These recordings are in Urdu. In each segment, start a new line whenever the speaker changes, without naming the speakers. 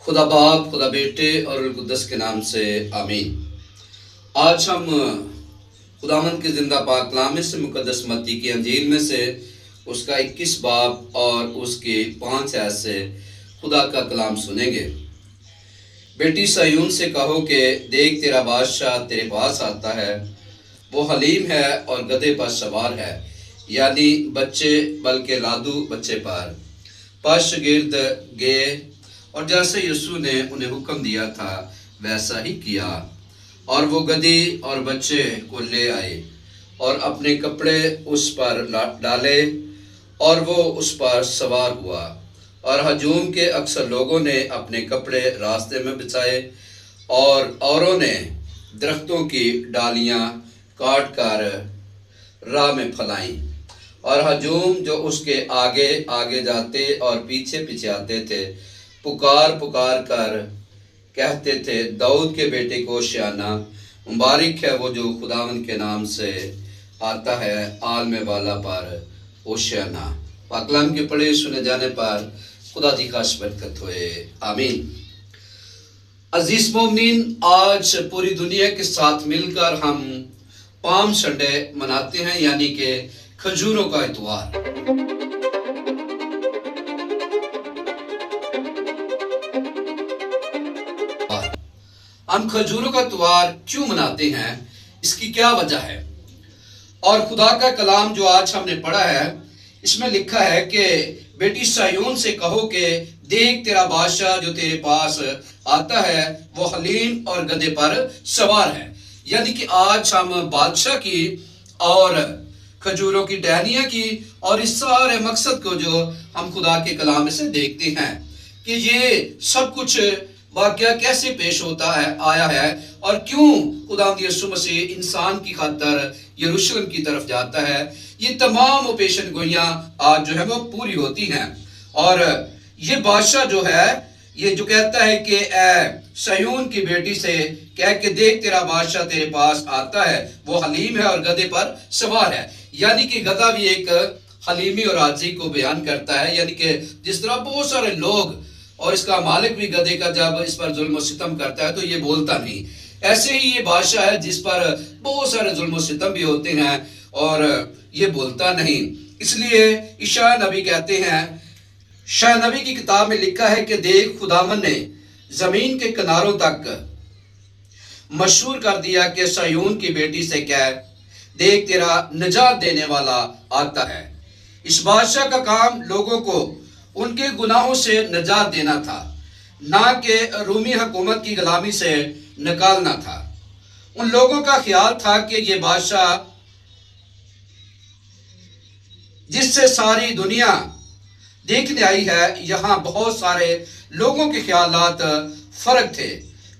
خدا باپ، خدا بیٹے اور روح القدس کے نام سے آمین۔ آج ہم خداوند کے زندہ پاک کلام سے مقدس متی کی انجیل میں سے اس کا 21 باب اور اس کی 5 آیت سے خدا کا کلام سنیں گے۔ بیٹی صہیون سے کہو کہ دیکھ تیرا بادشاہ تیرے پاس آتا ہے، وہ حلیم ہے اور گدھے پر سوار ہے، یعنی بچے بلکہ لادو بچے پر۔ پس شاگرد گئے اور جیسے یسوع نے انہیں حکم دیا تھا ویسا ہی کیا، اور وہ گدھی اور بچے کو لے آئے اور اپنے کپڑے اس پر ڈالے اور وہ اس پر سوار ہوا، اور ہجوم کے اکثر لوگوں نے اپنے کپڑے راستے میں بچھائے اور اوروں نے درختوں کی ڈالیاں کاٹ کر راہ میں پھیلائیں، اور ہجوم جو اس کے آگے آگے جاتے اور پیچھے پیچھے آتے تھے پکار پکار کر کہتے تھے، داؤد کے بیٹے کو ہوشیانہ، مبارک ہے وہ جو خداوند کے نام سے آتا ہے، عالم والا پر ہوشیانہ۔ پاک کلام کے پڑھے سنے جانے پر خدا جی کا برکت ہوئے، آمین۔ عزیز مومنین، آج پوری دنیا کے ساتھ مل کر ہم پام سنڈے مناتے ہیں، یعنی کہ کھجوروں کا اتوار۔ ہم کھجوروں کا اتوار کیوں مناتے ہیں، اس کی کیا وجہ ہے؟ اور خدا کا کلام جو آج ہم نے پڑھا ہے اس میں لکھا ہے کہ بیٹی صہیون سے کہو کہ دیکھ تیرا بادشاہ جو تیرے پاس آتا ہے وہ حلیم اور گدھے پر سوار ہے، یعنی کہ آج ہم بادشاہ کی اور کھجوروں کی ٹہنیاں کی اور اس سارے مقصد کو جو ہم خدا کے کلام سے دیکھتے ہیں کہ یہ سب کچھ واقعہ کیسے پیش ہوتا ہے آیا ہے اور کیوں خداوند یسوع مسیح انسان کی خاطر یروشلم کی طرف جاتا ہے، یہ تمام پیشن گوئیاں آج جو ہے وہ پوری ہوتی ہیں۔ اور یہ بادشاہ جو ہے یہ جو کہتا ہے کہ اے صہیون کی بیٹی سے کہہ کہ دیکھ تیرا بادشاہ تیرے پاس آتا ہے، وہ حلیم ہے اور گدھے پر سوار ہے، یعنی کہ گدھا بھی ایک حلیمی اور عاجزی کو بیان کرتا ہے، یعنی کہ جس طرح بہت سارے لوگ اور اس کا مالک بھی گدھے کا جب اس پر ظلم و ستم کرتا ہے تو یہ بولتا نہیں، ایسے ہی یہ بادشاہ ہے جس پر بہت سارے ظلم و ستم بھی ہوتے ہیں اور یہ بولتا نہیں۔ اس لیے اشعیا نبی کہتے ہیں، اشعیا نبی کی کتاب میں لکھا ہے کہ دیکھ خداوند نے زمین کے کناروں تک مشہور کر دیا کہ صہیون کی بیٹی سے کہہ دیکھ تیرا نجات دینے والا آتا ہے۔ اس بادشاہ کا کام لوگوں کو ان کے گناہوں سے نجات دینا تھا، نہ کہ رومی حکومت کی غلامی سے نکالنا تھا۔ ان لوگوں کا خیال تھا کہ یہ بادشاہ جس سے ساری دنیا دیکھنے آئی ہے، یہاں بہت سارے لوگوں کے خیالات فرق تھے۔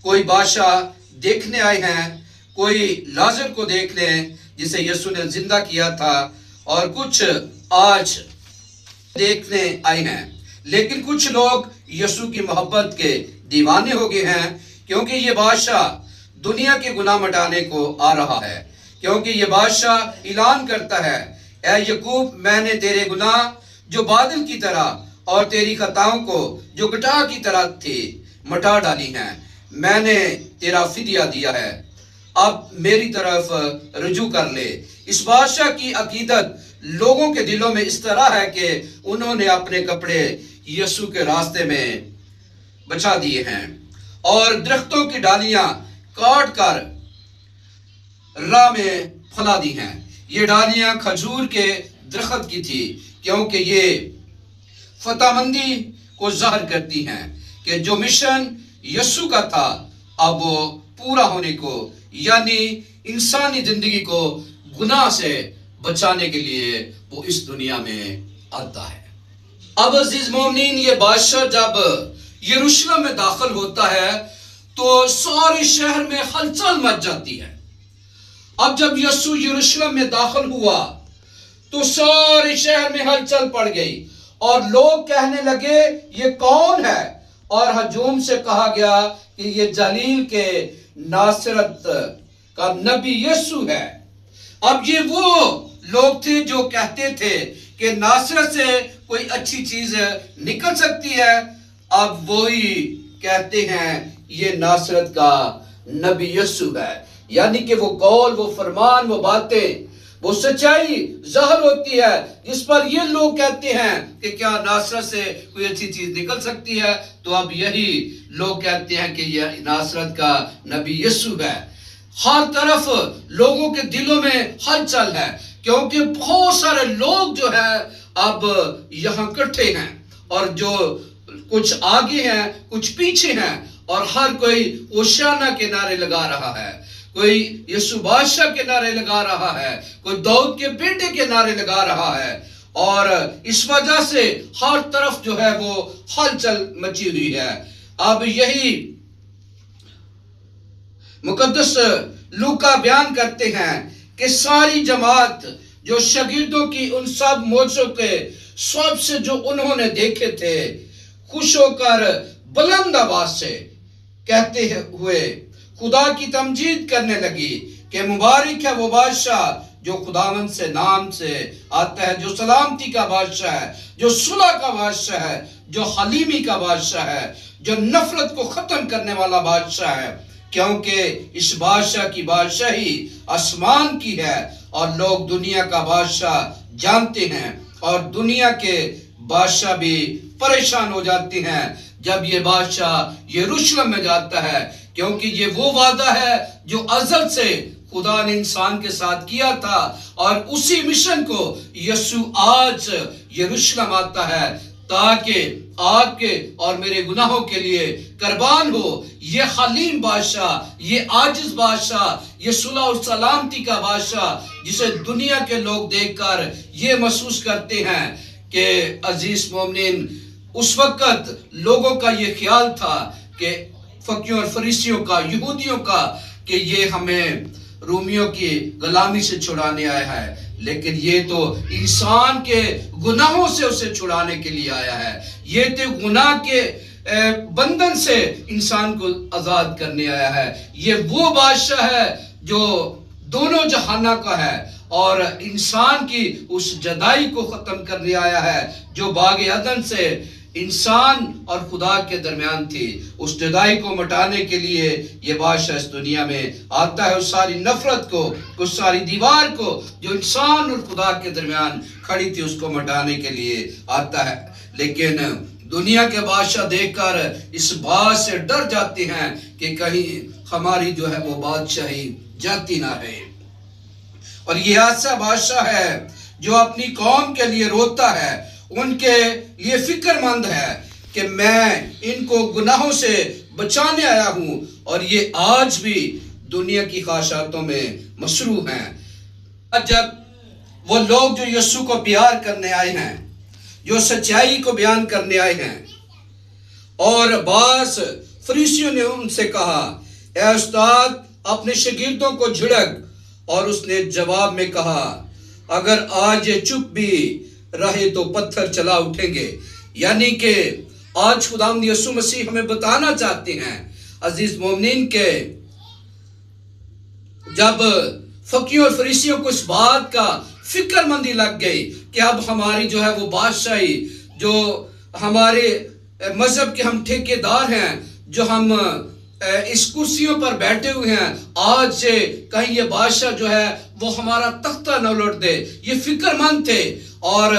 کوئی بادشاہ دیکھنے آئے ہیں، کوئی لازر کو دیکھ لیں جسے یسوع نے زندہ کیا تھا، اور کچھ آج دیکھنے آئے ہیں، لیکن کچھ لوگ یسوع کی محبت کے دیوانے ہو گئے ہیں، کیونکہ یہ بادشاہ دنیا کے گناہ مٹانے کو آ رہا ہے، کیونکہ یہ بادشاہ اعلان کرتا ہے، اے یعقوب میں نے تیرے گناہ جو بادل کی طرح اور تیری خطاؤں کو جو گٹار کی طرح تھی مٹا ڈالی ہیں، میں نے تیرا فدیہ دیا ہے، اب میری طرف رجوع کر لے۔ اس بادشاہ کی عقیدت لوگوں کے دلوں میں اس طرح ہے کہ انہوں نے اپنے کپڑے یسوع کے راستے میں بچھا دیے ہیں اور درختوں کی ڈالیاں کاٹ کر راہ میں پھیلا دی ہیں۔ یہ ڈالیاں کھجور کے درخت کی تھی، کیونکہ یہ فتح مندی کو ظاہر کرتی ہیں کہ جو مشن یسوع کا تھا اب وہ پورا ہونے کو، یعنی انسانی زندگی کو گناہ سے بچانے کے لیے وہ اس دنیا میں آتا ہے۔ اب عزیز مومنین، یہ بادشاہ جب یروشلم میں داخل ہوتا ہے تو سارے شہر میں ہلچل مچ جاتی ہے۔ اب جب یسوع یروشلم میں داخل ہوا تو سارے شہر میں ہلچل پڑ گئی اور لوگ کہنے لگے یہ کون ہے، اور ہجوم سے کہا گیا کہ یہ جلیل کے ناصرت کا نبی یسوع ہے۔ اب یہ وہ لوگ تھے جو کہتے تھے کہ ناصرت سے کوئی اچھی چیز نکل سکتی ہے، اب وہی کہتے ہیں یہ ناصرت کا نبی یسوع ہے، یعنی کہ وہ قول، وہ فرمان، وہ باتیں، وہ سچائی ظاہر ہوتی ہے جس پر یہ لوگ کہتے ہیں کہ کیا ناصرت سے کوئی اچھی چیز نکل سکتی ہے؟ تو اب یہی لوگ کہتے ہیں کہ یہ ناصرت کا نبی یسوع ہے۔ ہر طرف لوگوں کے دلوں میں ہلچل ہے، کیونکہ بہت سارے لوگ جو ہے اب یہاں اکٹھے ہیں، اور جو کچھ آگے ہیں کچھ پیچھے ہیں، اور ہر کوئی ہوشیانہ کے نعرے لگا رہا ہے، کوئی یسوع بادشاہ کے نعرے لگا رہا ہے، کوئی داؤد کے بیٹے کے نعرے لگا رہا ہے، اور اس وجہ سے ہر طرف جو ہے وہ ہلچل مچی ہوئی ہے۔ اب یہی مقدس لوکا بیان کرتے ہیں کہ ساری جماعت جو شاگردوں کی ان سب معجزوں کے سب سے جو انہوں نے دیکھے تھے، خوش ہو کر بلند آواز سے کہتے ہوئے خدا کی تمجید کرنے لگی کہ مبارک ہے وہ بادشاہ جو خداوند سے نام سے آتا ہے، جو سلامتی کا بادشاہ ہے، جو صلح کا بادشاہ ہے، جو حلیمی کا بادشاہ ہے، جو نفرت کو ختم کرنے والا بادشاہ ہے، کیونکہ اس بادشاہ کی بادشاہی آسمان کی ہے، اور لوگ دنیا کا بادشاہ جانتے ہیں، اور دنیا کے بادشاہ بھی پریشان ہو جاتے ہیں جب یہ بادشاہ یروشلم میں جاتا ہے، کیونکہ یہ وہ وعدہ ہے جو ازل سے خدا نے انسان کے ساتھ کیا تھا، اور اسی مشن کو یسوع آج یروشلم آتا ہے تاکہ آپ کے اور میرے گناہوں کے لیے قربان ہو۔ یہ حلیم بادشاہ، یہ عاجز بادشاہ، یہ صلح اور سلامتی کا بادشاہ، جسے دنیا کے لوگ دیکھ کر یہ محسوس کرتے ہیں کہ عزیز مومنین، اس وقت لوگوں کا یہ خیال تھا کہ فقیوں اور فریسیوں کا، یہودیوں کا، کہ یہ ہمیں رومیوں کی غلامی سے چھڑانے آیا ہے، لیکن یہ تو انسان کے گناہوں سے اسے چھڑانے کے لیے آیا ہے، یہ تو گناہ کے بندھن سے انسان کو آزاد کرنے آیا ہے۔ یہ وہ بادشاہ ہے جو دونوں جہانوں کا ہے، اور انسان کی اس جدائی کو ختم کرنے آیا ہے جو باغ عدن سے انسان اور خدا کے درمیان تھی۔ اس جدائی کو مٹانے کے لیے یہ بادشاہ اس دنیا میں آتا ہے، اس ساری نفرت کو، اس ساری دیوار کو جو انسان اور خدا کے درمیان کھڑی تھی، اس کو مٹانے کے لیے آتا ہے۔ لیکن دنیا کے بادشاہ دیکھ کر اس بات سے ڈر جاتے ہیں کہ کہیں ہماری جو ہے وہ بادشاہی جاتی نہ رہے۔ اور یہ ایسا بادشاہ ہے جو اپنی قوم کے لیے روتا ہے، ان کے لیے فکر مند ہے کہ میں ان کو گناہوں سے بچانے آیا ہوں، اور یہ آج بھی دنیا کی خواہشاتوں میں مصروف ہیں۔ جب وہ لوگ جو یسوع کو پیار کرنے آئے ہیں، جو سچائی کو بیان کرنے آئے ہیں، اور بعض فریسیوں نے ان سے کہا، اے استاد اپنے شاگردوں کو جھڑک، اور اس نے جواب میں کہا، اگر آج یہ چپ بھی رہے تو پتھر چلا اٹھیں گے۔ یعنی کہ آج خداوند یسوع مسیح ہمیں بتانا چاہتے ہیں عزیز مومنین کہ جب فقیوں اور فریسیوں کو اس بات کا فکر مندی لگ گئی کہ اب ہماری جو ہے وہ بادشاہی، جو ہمارے مذہب کے ہم ٹھیکیدار ہیں، جو ہم اس کرسیوں پر بیٹھے ہوئے ہیں، آج سے کہیں یہ بادشاہ جو ہے وہ ہمارا تختہ نہ الٹ دے، یہ فکر مند تھے۔ اور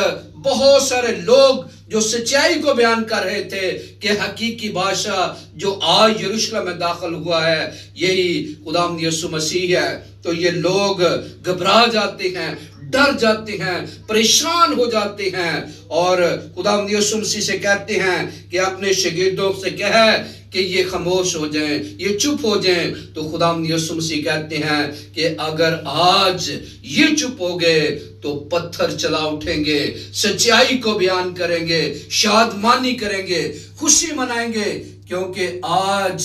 بہت سارے لوگ جو سچائی کو بیان کر رہے تھے کہ حقیقی بادشاہ جو آج یروشلم میں داخل ہوا ہے یہی خداوند یسوع مسیح ہے، تو یہ لوگ گھبرا جاتے ہیں، ڈر جاتے ہیں، پریشان ہو جاتے ہیں، اور خداوند یسوع مسیح سے کہتے ہیں کہ اپنے شاگردوں سے کہے کہ یہ خاموش ہو جائیں، یہ چپ ہو جائیں۔ تو خداوند یسوع مسیح کہتے ہیں کہ اگر آج یہ چپ ہو گئے تو پتھر چلا اٹھیں گے، سچائی کو بیان کریں گے، شادمانی کریں گے، خوشی منائیں گے، کیونکہ آج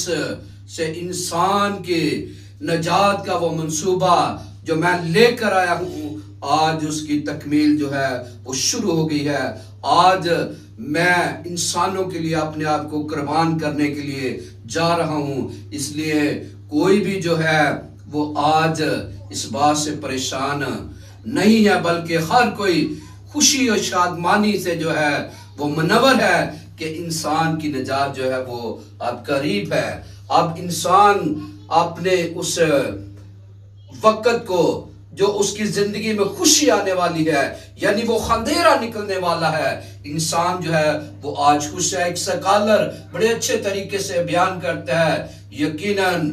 سے انسان کی نجات کا وہ منصوبہ جو میں لے کر آیا ہوں، آج اس کی تکمیل جو ہے وہ شروع ہو گئی ہے۔ آج میں انسانوں کے لیے اپنے آپ کو قربان کرنے کے لیے جا رہا ہوں، اس لیے کوئی بھی جو ہے وہ آج اس بات سے پریشان نہیں ہے، بلکہ ہر کوئی خوشی اور شادمانی سے جو ہے وہ منور ہے، کہ انسان کی نجات جو ہے وہ اب قریب ہے۔ اب انسان اپنے اس وقت کو جو اس کی زندگی میں خوشی آنے والی ہے، یعنی وہ اندھیرا نکلنے والا ہے، انسان جو ہے وہ آج خوش ہے۔ ایک سکالر بڑے اچھے طریقے سے بیان کرتا ہے، یقیناً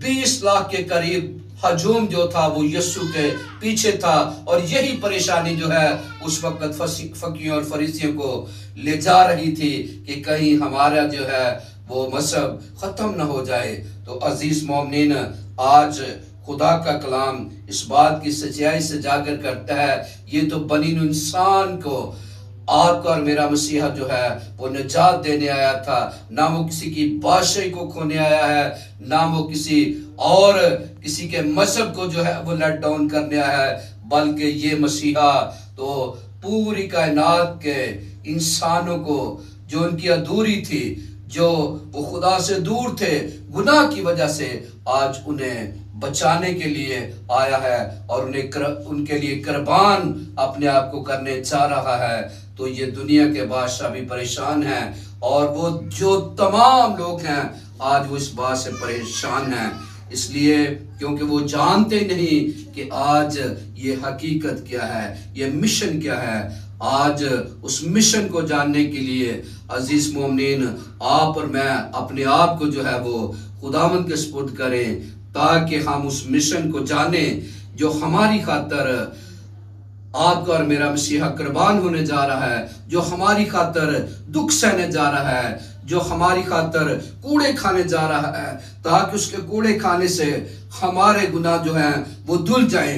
20 لاکھ کے قریب ہجوم جو تھا وہ یسوع کے پیچھے تھا، اور یہی پریشانی جو ہے اس وقت فقیوں اور فریسیوں کو لے جا رہی تھی کہ کہیں ہمارا جو ہے وہ مذہب ختم نہ ہو جائے۔ تو عزیز مومنین، آج خدا کا کلام اس بات کی سچائی سے جاگر کرتا ہے، یہ تو بنی نوع انسان کو آپ کا اور میرا مسیحا جو ہے وہ نجات دینے آیا تھا۔ نہ وہ کسی کی بادشاہی کو کھونے آیا ہے، نہ وہ کسی کے مذہب کو جو ہے وہ لیٹ ڈاؤن کرنے آیا ہے، بلکہ یہ مسیحا تو پوری کائنات کے انسانوں کو جو ان کی ادھوری تھی، جو وہ خدا سے دور تھے گناہ کی وجہ سے، آج انہیں بچانے کے لیے آیا ہے اور ان کے لیے قربان اپنے آپ کو کرنے چاہ رہا ہے۔ تو یہ دنیا کے بادشاہ بھی پریشان ہیں، اور وہ جو تمام لوگ ہیں آج وہ اس بات سے پریشان ہیں، اس لیے کیونکہ وہ جانتے نہیں کہ آج یہ حقیقت کیا ہے، یہ مشن کیا ہے۔ آج اس مشن کو جاننے کے لیے عزیز مومنین، آپ اور میں اپنے آپ کو جو ہے وہ خداوند کے سپرد کریں، تاکہ ہم اس مشن کو جانیں جو ہماری خاطر آپ کا اور میرا مسیحا قربان ہونے جا رہا ہے، جو ہماری خاطر دکھ سہنے جا رہا ہے، جو ہماری خاطر کوڑے کھانے جا رہا ہے، تاکہ اس کے کوڑے کھانے سے ہمارے گناہ جو ہیں وہ دھل جائیں۔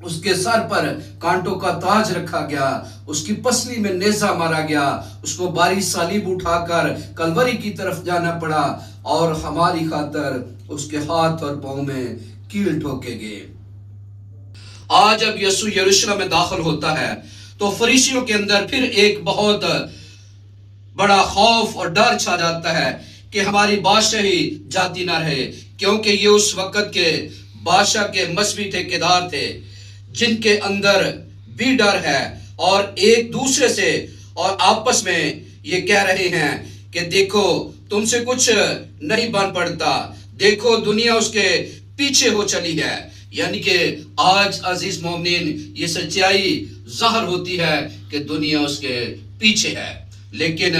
اس کے سر پر کانٹوں کا تاج رکھا گیا، اس کی پسلی میں نیزہ مارا گیا، اس کو باری صلیب اٹھا کر کلوری کی طرف جانا پڑا، اور ہماری خاطر اس کے ہاتھ اور پاؤں میں کیل ٹھوکے گئے۔ آج جب یسوع یروشلم میں داخل ہوتا ہے تو فریسیوں کے اندر پھر ایک بہت بڑا خوف اور ڈر چھا جاتا ہے کہ ہماری بادشاہی جاتی نہ رہے، کیونکہ یہ اس وقت کے بادشاہ کے مذہبی ٹھیکیدار تھے جن کے اندر بھی ڈر ہے، اور ایک دوسرے سے اور آپس میں یہ کہہ رہے ہیں کہ دیکھو تم سے کچھ نہیں بن پڑتا، دیکھو دنیا اس کے پیچھے ہو چلی ہے۔ یعنی کہ آج عزیز مومنین یہ سچائی ظاہر ہوتی ہے کہ دنیا اس کے پیچھے ہے، لیکن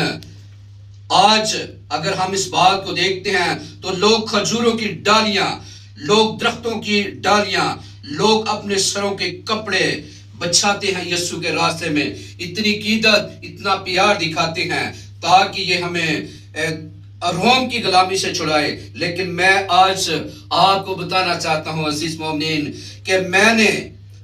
آج اگر ہم اس بات کو دیکھتے ہیں تو لوگ کھجوروں کی ڈالیاں، لوگ درختوں کی ڈالیاں، لوگ اپنے سروں کے کپڑے بچھاتے ہیں یسوع کے راستے میں، اتنی عقیدت، اتنا پیار دکھاتے ہیں تاکہ یہ ہمیں روم کی غلامی سے چھڑائے۔ لیکن میں آج آپ کو بتانا چاہتا ہوں عزیز مومنین کہ میں نے،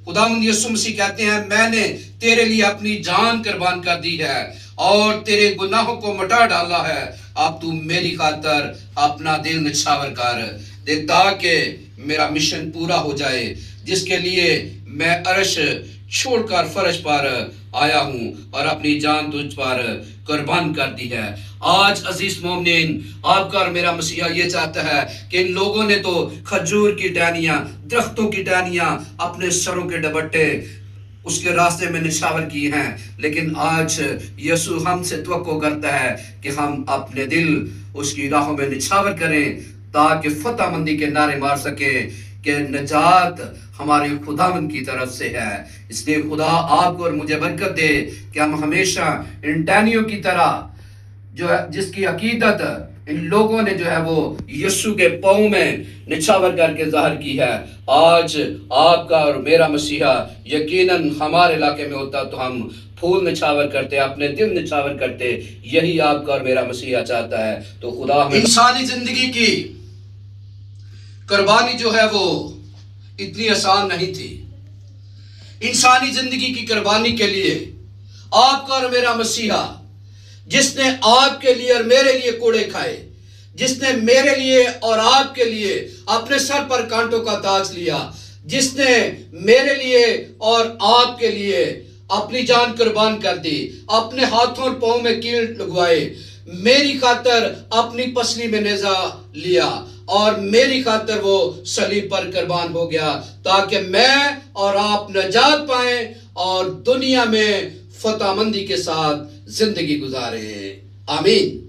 خداوند یسوع مسیح کہتے ہیں، میں نے تیرے لیے اپنی جان قربان کر دی ہے اور تیرے گناہوں کو مٹا ڈالا ہے، اب تو میری خاطر اپنا دل نچھاور کر دے تاکہ میرا مشن پورا ہو جائے، جس کے لیے میں عرش چھوڑ کر فرش پر آیا ہوں اور اپنی جان تجھ پر قربان کر دی ہے۔ آج عزیز مومنین، آپ کا اور میرا مسیحا یہ چاہتا ہے کہ ان لوگوں نے تو کھجور کی ٹہنیاں، درختوں کی ٹہنیاں، اپنے سروں کے ڈبٹے اس کے راستے میں نچھاور کی ہیں، لیکن آج یسوع ہم سے توقع کرتا ہے کہ ہم اپنے دل اس کی راہوں میں نچھاور کریں تاکہ فتح مندی کے نعرے مار سکیں کہ نجات ہمارے خداوند کی طرف سے ہے۔ اس لیے خدا آپ کو اور مجھے برکت دے کہ ہم ہمیشہ ان ٹہنیوں کی طرح جو ہے، جس کی عقیدت ان لوگوں نے جو ہے وہ یسوع کے پاؤں میں نچھاور کر کے ظاہر کی ہے، آج آپ کا اور میرا مسیحا یقیناً ہمارے علاقے میں ہوتا تو ہم پھول نچھاور کرتے، اپنے دل نچھاور کرتے۔ یہی آپ کا اور میرا مسیحا چاہتا ہے۔ تو خدا ہمیں انسانی زندگی کی قربانی جو ہے وہ اتنی آسان نہیں تھی۔ انسانی زندگی کی قربانی کے لیے آپ کا اور میرا مسیحا، جس نے آپ کے لیے اور میرے لیے کوڑے کھائے، جس نے میرے لیے اور آپ کے لیے اپنے سر پر کانٹوں کا تاج لیا، جس نے میرے لیے اور آپ کے لیے اپنی جان قربان کر دی، اپنے ہاتھوں اور پاؤں میں کیل لگوائے، میری خاطر اپنی پسلی میں نیزہ لیا اور میری خاطر وہ صلیب پر قربان ہو گیا تاکہ میں اور آپ نجات پائیں اور دنیا میں فتح مندی کے ساتھ زندگی گزارے. آمین.